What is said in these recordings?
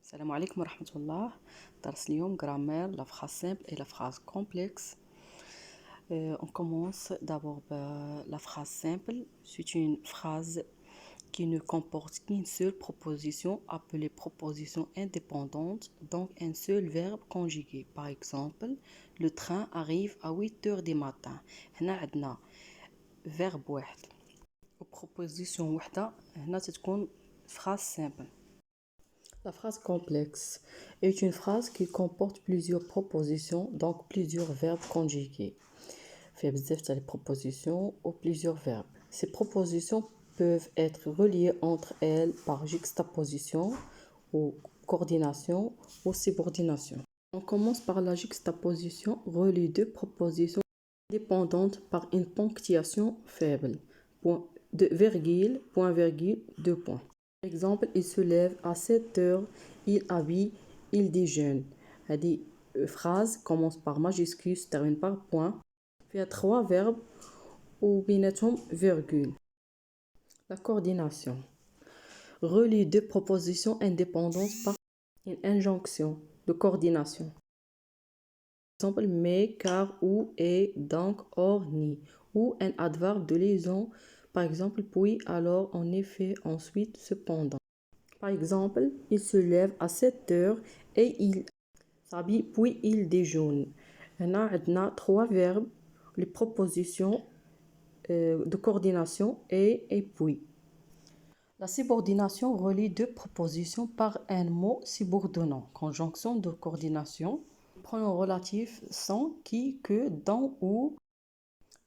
السلام عليكم ورحمة الله. درس اليوم grammaire, la phrase simple et la phrase complexe. On commence d'abord par la phrase simple. C'est une phrase qui ne comporte qu'une seule proposition appelée proposition indépendante, donc un seul verbe conjugué. Par exemple, le train arrive à 8 heures du matin. هنا عندنا verbe واحد وproposition وحدة. هنا تتكون phrase simple. La phrase complexe est une phrase qui comporte plusieurs propositions, donc plusieurs verbes conjugués. Fait بزاف les propositions ou plusieurs verbes. Ces propositions peuvent être reliées entre elles par juxtaposition ou coordination ou subordination. On commence par la juxtaposition, relie deux propositions dépendantes par une ponctuation faible. Point virgule, deux points. Par exemple, il se lève à 7 heures, il habille, il déjeune. Cette phrase commence par majuscule, se termine par point. Il y a trois verbes ou بيناتهم virgule. La coordination. Relie deux propositions indépendantes par une injonction de coordination. Par exemple, mais, car, ou, et, donc, or, ni. Ou un adverbe de liaison. Par exemple, puis, alors, en effet, ensuite, cependant. Par exemple, il se lève à 7 heures et il s'habille puis il déjeune. On a trois verbes, les propositions de coordination et puis. La subordination relie deux propositions par un mot subordonnant. Conjonction de coordination. Pronom relatif sans, qui, que, dans, ou.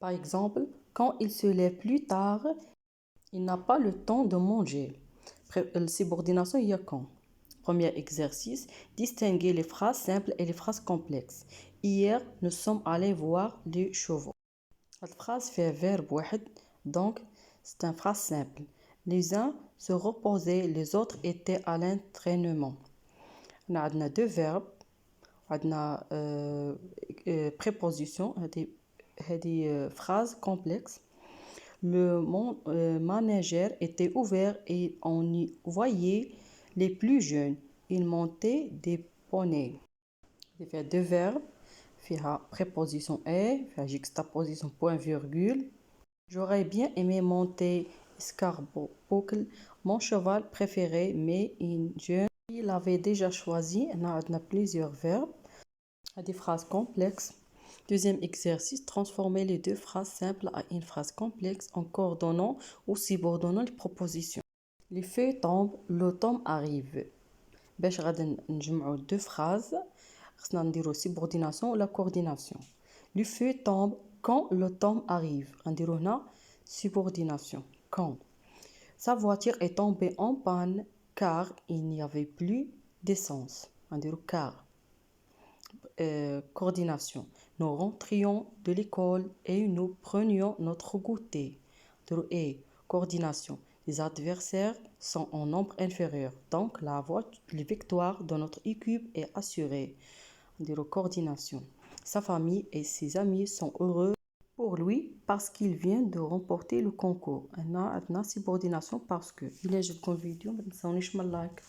Par exemple, quand il se lève plus tard, il n'a pas le temps de manger. La subordination, il y a quand? Premier exercice, distinguer les phrases simples et les phrases complexes. Hier, nous sommes allés voir les chevaux. Cette phrase fait verbe واحد, donc c'est une phrase simple. Les uns se reposaient, les autres étaient à l'entraînement. On a deux verbes, on a préposition, des phrases complexes. Le manager était ouvert et on y voyait les plus jeunes. Ils montaient des poneys. Il y a deux verbes. Il y a préposition et, il y a juxtaposition point virgule. J'aurais bien aimé monter Escarboucle, mon cheval préféré, mais une jeune fille l'avait déjà choisi. On a plusieurs verbes. Des phrases complexes. Deuxième exercice, transformer les deux phrases simples à une phrase complexe en coordonnant ou subordonnant les propositions. Les feuilles tombent, l'automne arrive. باش غادي نجمعوا deux phrases خصنا نديرو subordination ou la coordination. Les feuilles tombent quand l'automne arrive. غنديرو هنا subordination. Quand sa voiture est tombée en panne car il n'y avait plus d'essence. غنديرو car. Coordination. Nous rentrions de l'école et nous prenions notre goûter. Et coordination. Les adversaires sont en nombre inférieur, donc la victoire de notre équipe est assurée. Coordination. Sa famille et ses amis sont heureux pour lui parce qu'il vient de remporter le concours. On a subordination parce que. Il y a une vidéo, mais ça on est like.